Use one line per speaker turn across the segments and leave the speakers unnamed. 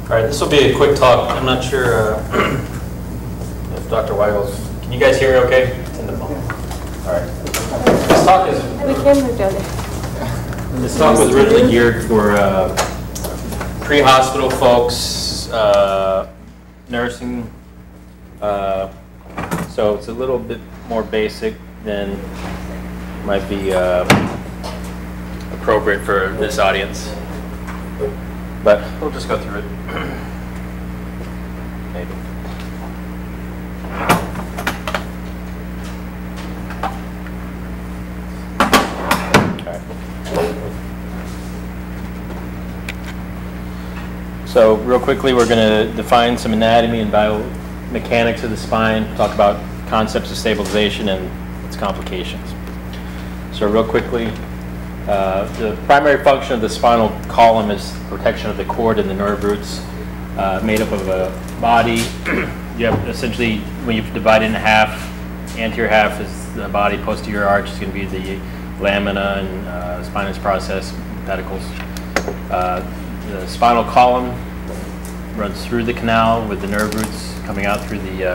All right, this will be a quick talk. I'm not sure if Dr. Weigel's, can you guys hear me okay? It's in the phone. All right. This talk is...
We can move down there.
This talk was originally geared for pre-hospital folks, nursing. So it's a little bit more basic than might be appropriate for this audience. But we'll just go through it. Maybe. Okay. So real quickly, we're going to define some anatomy and biomechanics of the spine, talk about concepts of stabilization and its complications. So real quickly, the primary function of the spinal column is protection of the cord and the nerve roots, made up of a body. You have essentially, when you divide it in half, anterior half is the body, posterior arch is going to be the lamina and spinous process, pedicles. The spinal column runs through the canal with the nerve roots coming out through the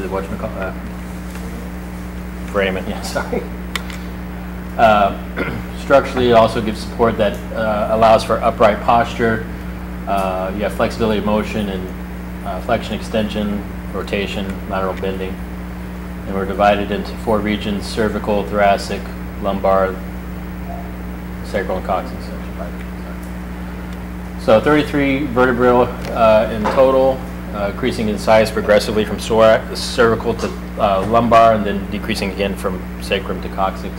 whatchamacallit, foramen, yeah, sorry. Structurally, it also gives support that allows for upright posture. You have flexibility of motion and flexion, extension, rotation, lateral bending. And we're divided into 4 regions: cervical, thoracic, lumbar, sacral, and coccyx section. So 33 vertebrae in total, increasing in size progressively from cervical to lumbar, and then decreasing again from sacrum to coccyx.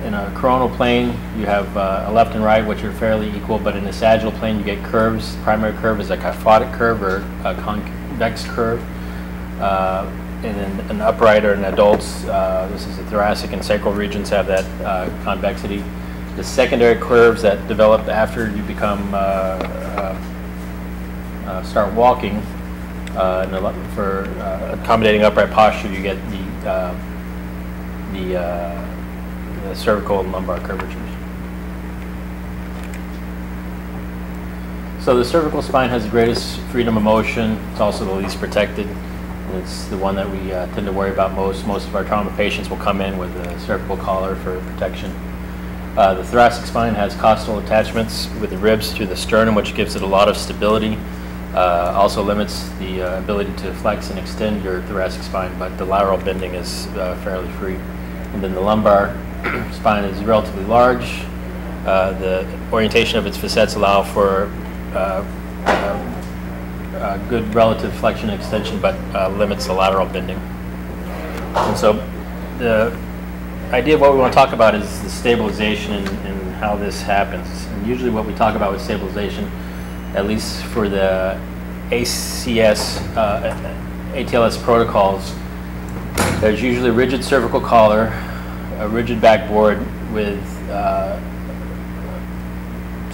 In a coronal plane, you have a left and right, which are fairly equal, but in the sagittal plane, you get curves. The primary curve is a kyphotic curve or a convex curve. And in an upright or in adults, this is the thoracic and sacral regions have that convexity. The secondary curves that develop after you become start walking, for accommodating upright posture, you get the cervical and lumbar curvatures. So the cervical spine has the greatest freedom of motion. It's also the least protected. It's the one that we tend to worry about most. Most of our trauma patients will come in with a cervical collar for protection. The thoracic spine has costal attachments with the ribs to the sternum, which gives it a lot of stability. Also limits the ability to flex and extend your thoracic spine, but the lateral bending is fairly free. And then the lumbar spine is relatively large. The orientation of its facets allow for good relative flexion and extension, but limits the lateral bending. And so the idea of what we want to talk about is the stabilization and how this happens. And usually what we talk about with stabilization, at least for the ATLS protocols, there's usually a rigid cervical collar, a rigid backboard with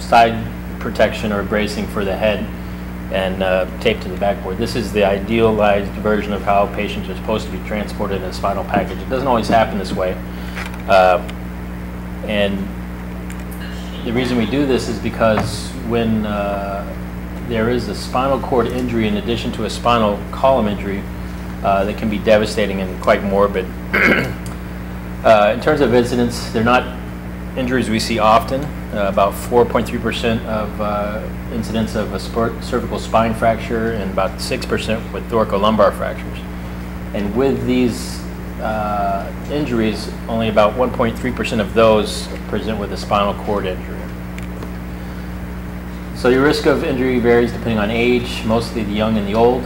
side protection or bracing for the head, and tape to the backboard. This is the idealized version of how patients are supposed to be transported in a spinal package. It doesn't always happen this way. And the reason we do this is because when there is a spinal cord injury in addition to a spinal column injury, that can be devastating and quite morbid. In terms of incidence, they're not injuries we see often. About 4.3% of incidence of a cervical spine fracture and about 6% with thoracolumbar fractures. And with these injuries, only about 1.3% of those present with a spinal cord injury. So your risk of injury varies depending on age, mostly the young and the old.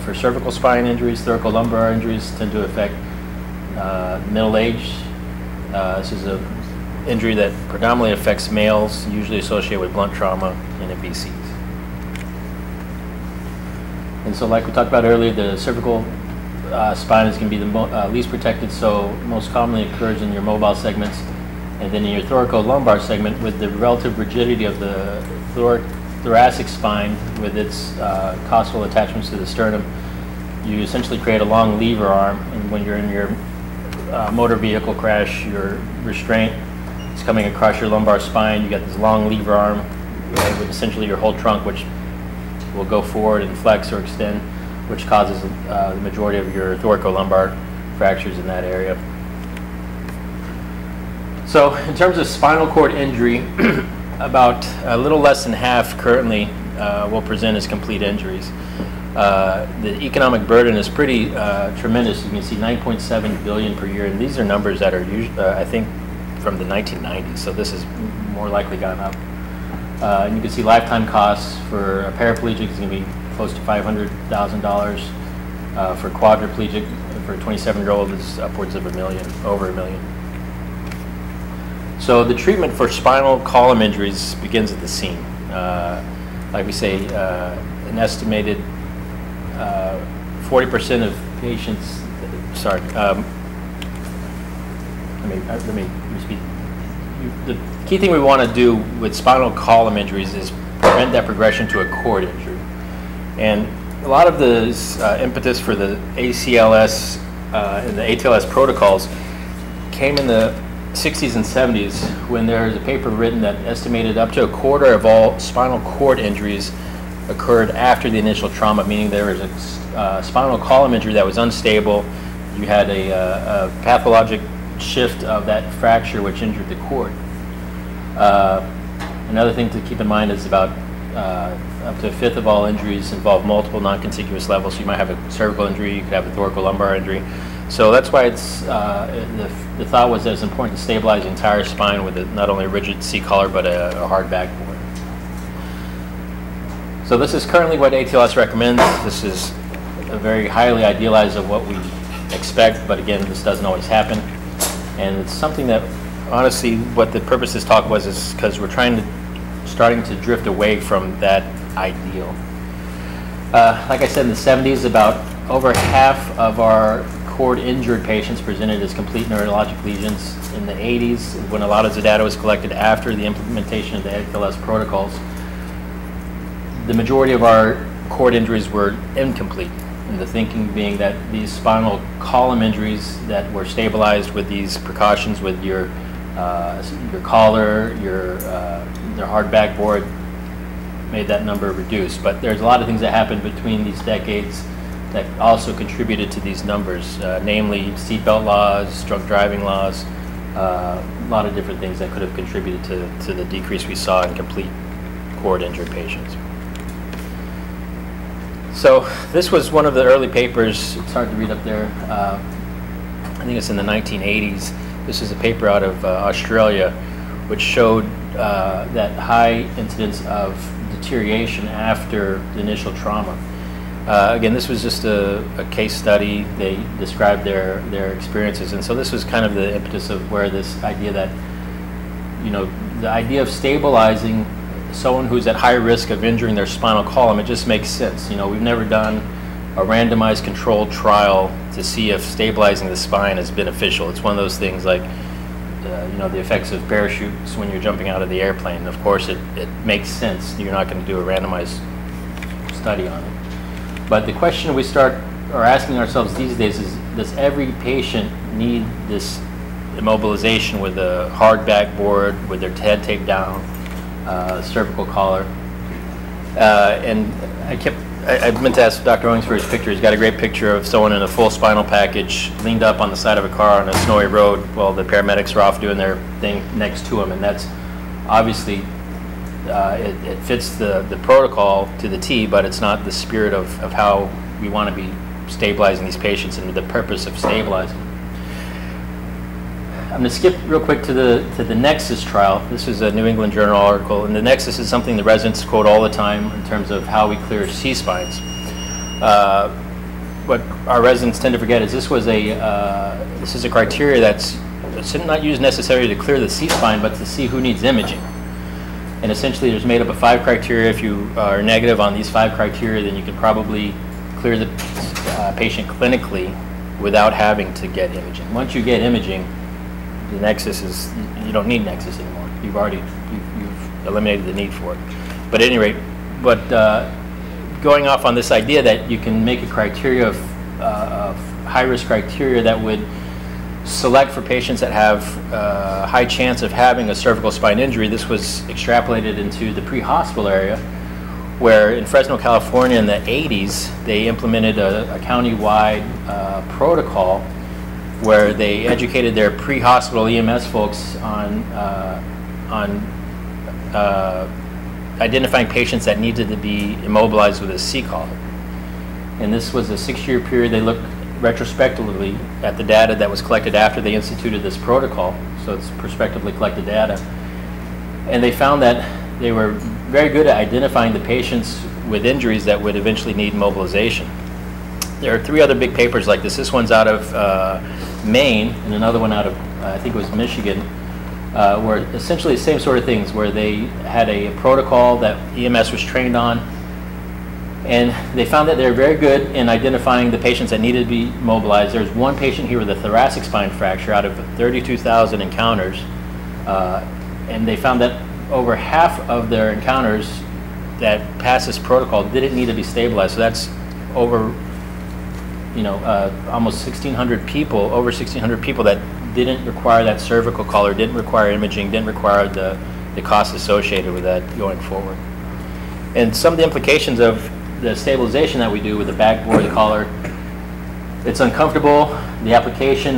For cervical spine injuries, thoracolumbar injuries tend to affect middle age. This is an injury that predominantly affects males, usually associated with blunt trauma and MBCs. And so like we talked about earlier, the cervical spine is going to be the least protected, so most commonly occurs in your mobile segments. And then in your thoracolumbar segment, with the relative rigidity of the thoracic spine with its costal attachments to the sternum, you essentially create a long lever arm, and when you're in your motor vehicle crash, your restraint It's coming across your lumbar spine. You got this long lever arm with essentially your whole trunk, which will go forward and flex or extend, which causes the majority of your thoracolumbar fractures in that area. So in terms of spinal cord injury, about a little less than half currently will present as complete injuries. The economic burden is pretty tremendous. You can see 9.7 billion per year, and these are numbers that are usually, I think, from the 1990s. So this has more likely gone up. And you can see lifetime costs for a paraplegic is going to be close to $500,000. For quadriplegic, for a 27-year-old, is upwards of $1 million, over $1 million. So the treatment for spinal column injuries begins at the scene. Like we say, an estimated 40% of patients. Sorry. Let me repeat. The key thing we want to do with spinal column injuries is prevent that progression to a cord injury. And a lot of the impetus for the ACLS and the ATLS protocols came in the 60s and 70s when there was a paper written that estimated up to a quarter of all spinal cord injuries occurred after the initial trauma, meaning there was a spinal column injury that was unstable. You had a pathologic shift of that fracture which injured the cord. Another thing to keep in mind is about up to a fifth of all injuries involve multiple non-contiguous levels. So you might have a cervical injury, you could have a thoracolumbar injury. So that's why it's the thought was that it's important to stabilize the entire spine with not only a rigid C-collar but a hard backboard. So this is currently what ATLS recommends. This is a very highly idealized of what we expect, but again, this doesn't always happen. And it's something that, honestly, what the purpose of this talk was is because we're starting to drift away from that ideal. Like I said, in the 70s, about over half of our cord injured patients presented as complete neurologic lesions. In the 80s, when a lot of the data was collected after the implementation of the ATLS protocols, the majority of our cord injuries were incomplete. And the thinking being that these spinal column injuries that were stabilized with these precautions, with your collar, your hard backboard, made that number reduce. But there's a lot of things that happened between these decades that also contributed to these numbers, namely seatbelt laws, drunk driving laws, a lot of different things that could have contributed to the decrease we saw in complete cord injured patients. So this was one of the early papers. It's hard to read up there. I think it's in the 1980s. This is a paper out of Australia, which showed that high incidence of deterioration after the initial trauma. Again, this was just a case study. They described their experiences, and so this was kind of the impetus of where this idea that, the idea of stabilizing someone who's at high risk of injuring their spinal column, it just makes sense. We've never done a randomized controlled trial to see if stabilizing the spine is beneficial. It's one of those things like, the effects of parachutes when you're jumping out of the airplane. Of course, it makes sense. You're not going to do a randomized study on it. But the question we are asking ourselves these days is, does every patient need this immobilization with a hard backboard, with their head taped down, cervical collar? And I meant to ask Dr. Owings for his picture. He's got a great picture of someone in a full spinal package leaned up on the side of a car on a snowy road while the paramedics are off doing their thing next to him. And that's obviously, it fits the protocol to the T, but it's not the spirit of how we want to be stabilizing these patients and the purpose of stabilizing. I'm going to skip real quick to the Nexus trial. This is a New England Journal article, and the Nexus is something the residents quote all the time in terms of how we clear C-spines. What our residents tend to forget is this is a criteria that's not used necessarily to clear the C-spine, but to see who needs imaging. And essentially, there's made up of 5 criteria. If you are negative on these 5 criteria, then you can probably clear the patient clinically without having to get imaging. Once you get imaging, the Nexus is, you don't need Nexus anymore. You've eliminated the need for it. But at any rate, going off on this idea that you can make a criteria of high-risk criteria that would select for patients that have a high chance of having a cervical spine injury. This was extrapolated into the pre-hospital area, where in Fresno, California in the 80s, they implemented a county-wide protocol where they educated their pre-hospital EMS folks on identifying patients that needed to be immobilized with a C-collar. And this was a 6-year period. They looked retrospectively at the data that was collected after they instituted this protocol, so it's prospectively collected data. And they found that they were very good at identifying the patients with injuries that would eventually need mobilization. There are 3 other big papers like this. This one's out of Maine and another one out of, I think it was Michigan, where essentially the same sort of things, where they had a protocol that EMS was trained on, and they found that they're very good in identifying the patients that needed to be mobilized. There's one patient here with a thoracic spine fracture out of 32,000 encounters, and they found that over half of their encounters that passed this protocol didn't need to be stabilized. So that's over, almost 1,600 people, over 1,600 people that didn't require that cervical collar, didn't require imaging, didn't require the costs associated with that going forward. And some of the implications of the stabilization that we do with the backboard collar, it's uncomfortable. The application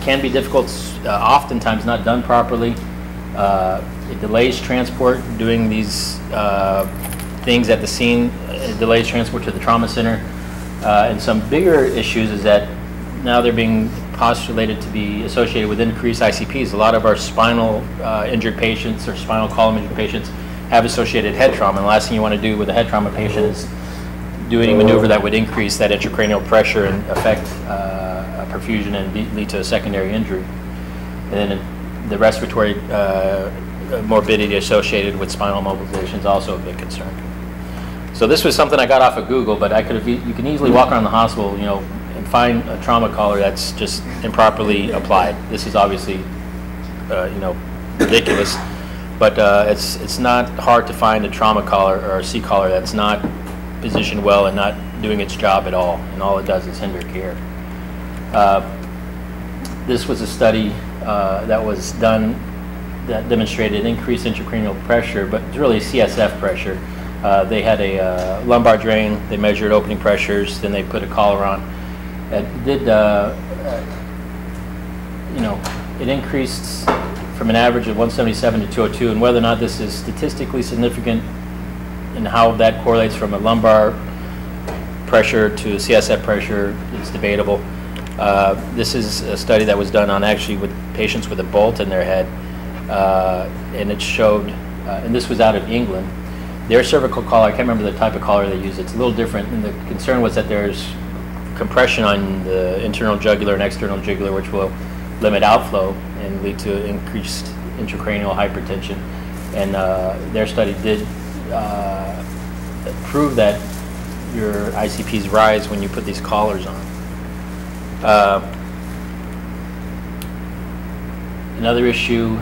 can be difficult, oftentimes not done properly. It delays transport. Doing these things at the scene, it delays transport to the trauma center. And some bigger issues is that now they're being postulated to be associated with increased ICPs. A lot of our spinal injured patients or spinal column injured patients have associated head trauma. And the last thing you want to do with a head trauma patient is do any maneuver that would increase that intracranial pressure and affect perfusion and lead to a secondary injury. And then the respiratory morbidity associated with spinal mobilization is also a big concern. So this was something I got off of Google, but you can easily walk around the hospital, and find a trauma collar that's just improperly applied. This is obviously, ridiculous, but it's not hard to find a trauma collar or a C collar that's not positioned well and not doing its job at all, and all it does is hinder care. This was a study that was done that demonstrated increased intracranial pressure, but it's really CSF pressure. They had a lumbar drain, they measured opening pressures, then they put a collar on. It did, it increased from an average of 177 to 202, and whether or not this is statistically significant and how that correlates from a lumbar pressure to CSF pressure is debatable. This is a study that was done on actually with patients with a bolt in their head, and it showed, and this was out of England, their cervical collar, I can't remember the type of collar they used, it's a little different, and the concern was that there's compression on the internal jugular and external jugular, which will limit outflow and lead to increased intracranial hypertension. And their study did prove that your ICPs rise when you put these collars on. Another issue,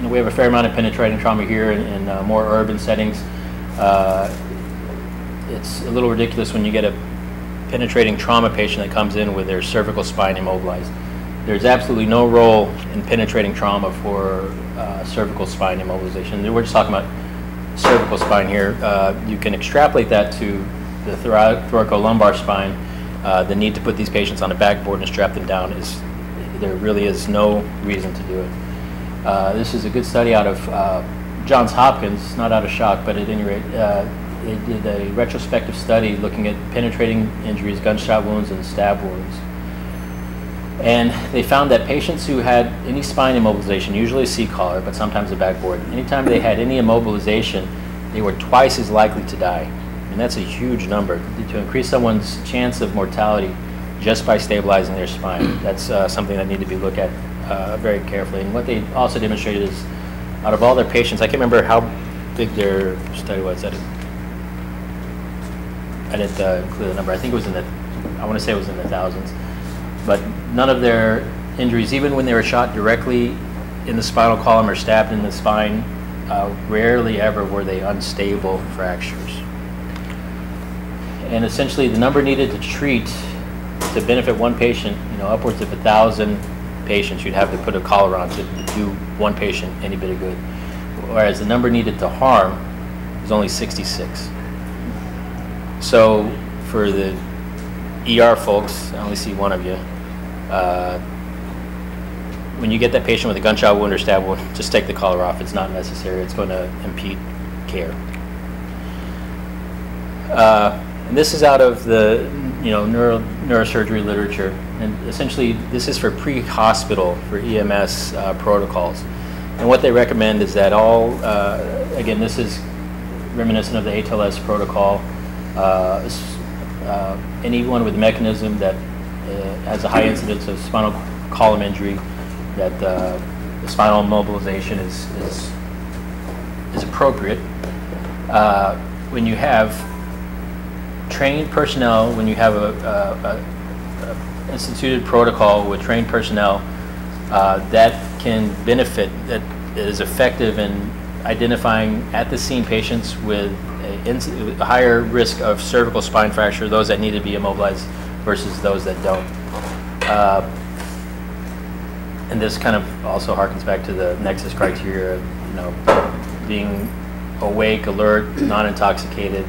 we have a fair amount of penetrating trauma here in more urban settings. It's a little ridiculous when you get a penetrating trauma patient that comes in with their cervical spine immobilized. There's absolutely no role in penetrating trauma for cervical spine immobilization. We're just talking about cervical spine here. You can extrapolate that to the thoracolumbar spine. The need to put these patients on a backboard and strap them down there really is no reason to do it. This is a good study out of Johns Hopkins, not out of shock, but at any rate, they did a retrospective study looking at penetrating injuries, gunshot wounds, and stab wounds. And they found that patients who had any spine immobilization, usually a C-collar, but sometimes a backboard, anytime they had any immobilization, they were twice as likely to die. And that's a huge number. To increase someone's chance of mortality just by stabilizing their spine, that's something that need to be looked at very carefully. And what they also demonstrated is, out of all their patients, I can't remember how big their study was. I didn't include the number. I think it was I want to say it was in the thousands. But none of their injuries, even when they were shot directly in the spinal column or stabbed in the spine, rarely ever were they unstable fractures. And essentially the number needed to treat to benefit one patient, upwards of 1,000 patients you'd have to put a collar on to do one patient any bit of good. Whereas the number needed to harm is only 66. So for the ER folks, I only see one of you. When you get that patient with a gunshot wound or stab wound, just take the collar off. It's not necessary. It's going to impede care. And this is out of the neurosurgery literature, and essentially this is for pre-hospital, for EMS protocols. And what they recommend is that all, again, this is reminiscent of the ATLS protocol. Anyone with a mechanism that has a high incidence of spinal column injury, that the spinal immobilization is appropriate. When you have trained personnel, when you have a instituted protocol with trained personnel that can benefit, that is effective in identifying at the scene patients with a higher risk of cervical spine fracture, those that need to be immobilized versus those that don't. And this kind of also harkens back to the nexus criteria, being awake, alert, non-intoxicated,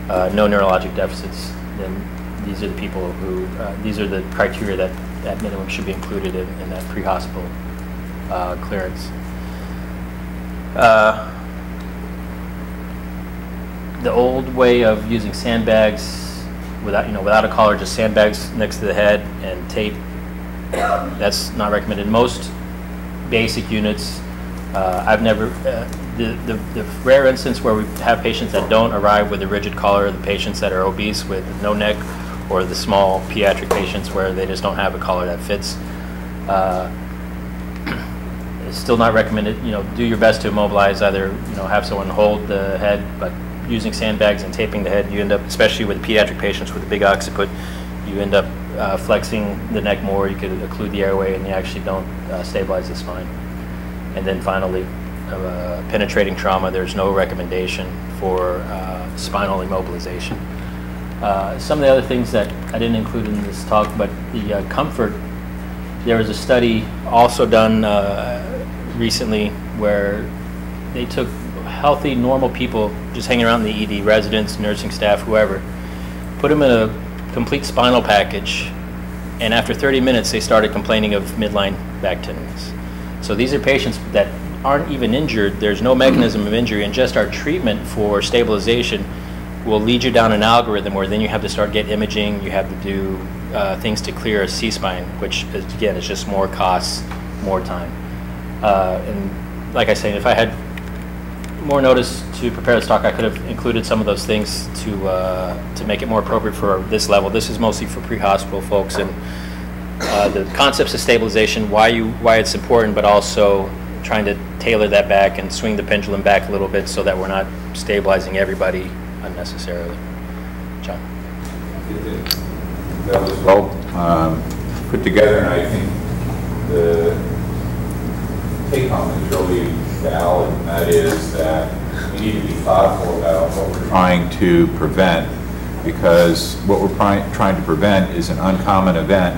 no neurologic deficits. Then these are the people who, these are the criteria that at minimum should be included in that pre-hospital clearance. The old way of using sandbags without a collar, just sandbags next to the head and tape, that's not recommended. Most basic units, I've never, the rare instance where we have patients that don't arrive with a rigid collar are the patients that are obese with no neck, or the small pediatric patients where they just don't have a collar that fits. It's still not recommended. Do your best to immobilize, either have someone hold the head, but using sandbags and taping the head, you end up, especially with pediatric patients with a big occiput, you end up flexing the neck more. You could occlude the airway, and you actually don't stabilize the spine. And then finally, penetrating trauma, there's no recommendation for spinal immobilization. Some of the other things that I didn't include in this talk, but the comfort, there was a study also done recently where they took healthy, normal people just hanging around in the ED, residents, nursing staff, whoever, put them in a complete spinal package, and after 30 minutes they started complaining of midline back tenderness. So these are patients that aren't even injured, there's no mechanism of injury, and just our treatment for stabilization will lead you down an algorithm where then you have to start get imaging, you have to do things to clear a C-spine, which again is just more costs, more time. And like I said, if I had more notice to prepare this talk, I could have included some of those things to make it more appropriate for this level. This is mostly for pre-hospital folks, and the concepts of stabilization, why it's important, but also trying to tailor that back and swing the pendulum back a little bit so that we're not stabilizing everybody unnecessarily. John.
That was well put together, and I think the take-home is really valid, and that is that we need to be thoughtful about what we're trying to prevent, because what we're trying to prevent is an uncommon event,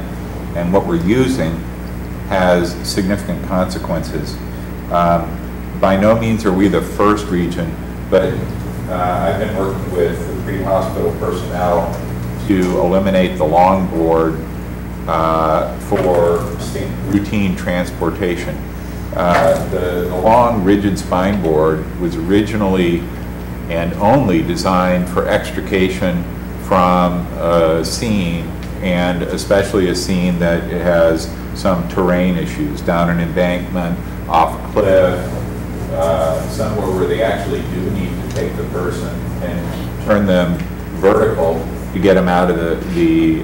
and what we're using has significant consequences. By no means are we the first region, but I've been working with the pre-hospital personnel to eliminate the long board for routine transportation. The long rigid spine board was originally and only designed for extrication from a scene, and especially a scene that has some terrain issues, down an embankment, off a cliff, somewhere where they actually do need to take the person and turn them vertical to get them out of the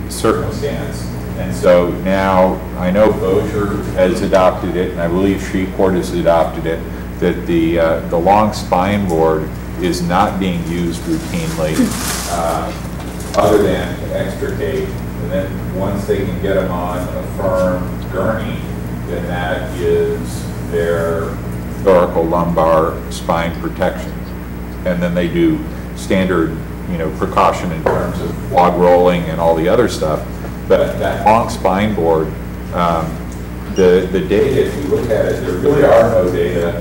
circumstance. And so now I know Bossier has adopted it, and I believe Shreveport has adopted it, that the long spine board is not being used routinely other than to extricate. And then once they can get them on a firm gurney, then that is their thoracolumbar spine protection. And then they do standard, precaution in terms of log rolling and all the other stuff. But that long spine board, the data, if you look at it, there really are no data.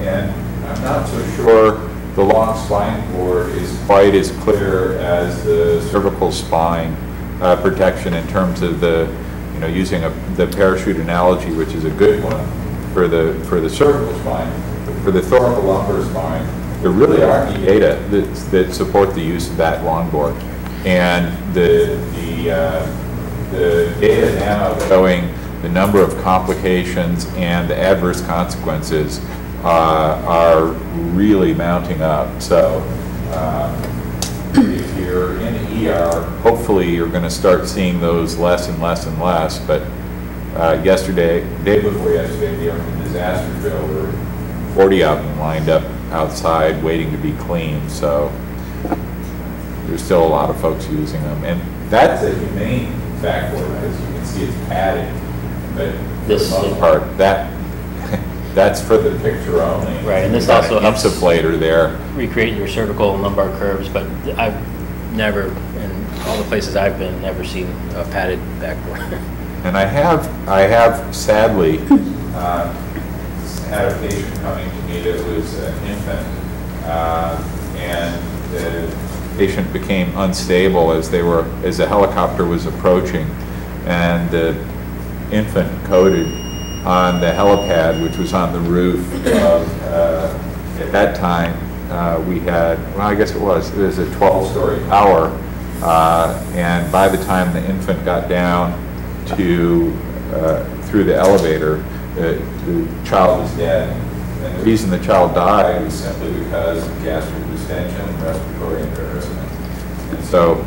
And I'm not so sure the long spine board is quite as clear as the cervical spine protection in terms of the, using the parachute analogy, which is a good one for the cervical spine. For the thoracolumbar spine, there really aren't any data that support the use of that long board. And the data now showing the number of complications and the adverse consequences are really mounting up. So if you're in the ER, hopefully you're going to start seeing those less and less and less. But day before yesterday, the disaster drill, there were 40 of them lined up outside waiting to be cleaned. So there's still a lot of folks using them. And that's a humane factor, as you can see it's padded. But for the most part, that's for the picture only.
Right, and this also helps
insufflator there.
Recreate your cervical and lumbar curves, but I've never, in all the places I've been, never seen a padded backboard.
And I have sadly had a patient coming to me that was an infant, and the patient became unstable as the helicopter was approaching, and the infant coded on the helipad, which was on the roof of, at that time, we had, well, I guess it was a 12-story tower, and by the time the infant got down to, through the elevator, the child was dead. And the reason the child died was simply because of gastric distension and respiratory embarrassment. And so,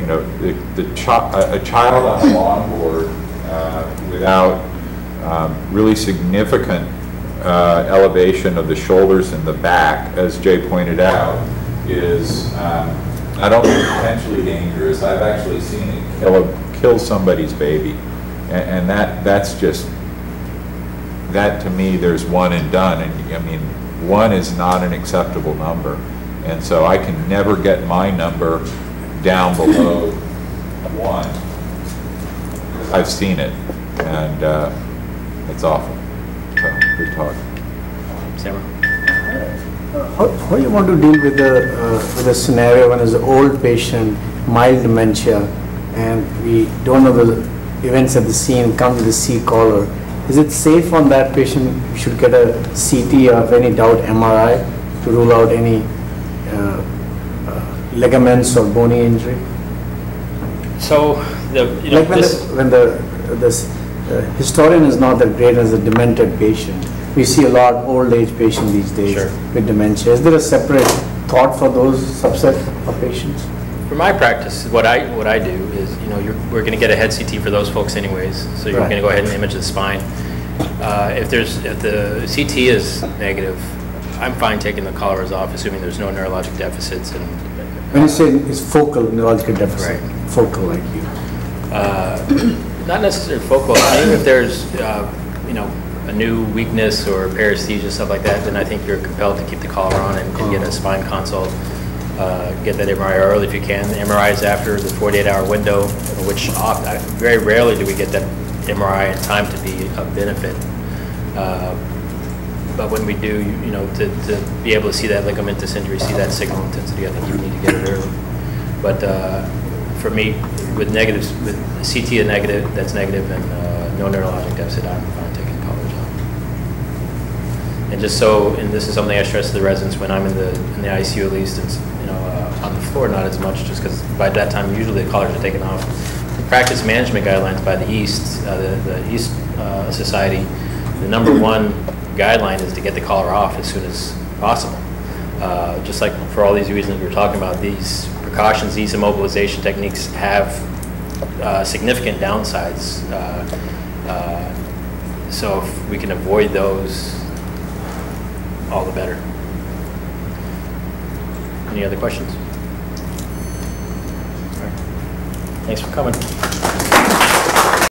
a child on a longboard without really significant elevation of the shoulders and the back, as Jay pointed out, is not only potentially dangerous, I've actually seen it kill somebody's baby. And that's just, that to me, there's one and done. And I mean, one is not an acceptable number. And so I can never get my number down below 1. I've seen it, and it's awful. So, good talk.
Sarah?
How do you want to deal with a scenario when there's an old patient, mild dementia, and we don't know the events at the scene, come with a C-collar? Is it safe on that patient? We should get a CT of any doubt MRI to rule out any ligaments or bony injury?
So,
when the historian is not that great as a demented patient, we see a lot of old age patients these days with dementia. Is there a separate thought for those subset of patients?
For my practice, what I do is, we're going to get a head CT for those folks anyways. So you're going to go ahead and image the spine. If the CT is negative, I'm fine taking the collars off, assuming there's no neurologic deficits. And
when you say it's focal neurological deficit,
right.
Focal like you.
Not necessarily focal. Maybe if there's a new weakness or paresthesia, stuff like that, then I think you're compelled to keep the collar on and get a spine consult. Get that MRI early if you can. The MRI is after the 48-hour window, which very rarely do we get that MRI in time to be of benefit. But when we do, to be able to see that ligamentous injury, see that signal intensity, I think you need to get it early. But for me, with CT that's negative and no neurologic deficit, I'm fine taking the collars off. And and this is something I stress to the residents when I'm in the ICU at least, and on the floor not as much, just because by that time usually the collars are taken off. The practice management guidelines by the East, the East Society, the #1 guideline is to get the collar off as soon as possible. Just like for all these reasons we were talking about, these precautions, these immobilization techniques have significant downsides. So if we can avoid those, all the better. Any other questions? All right. Thanks for coming.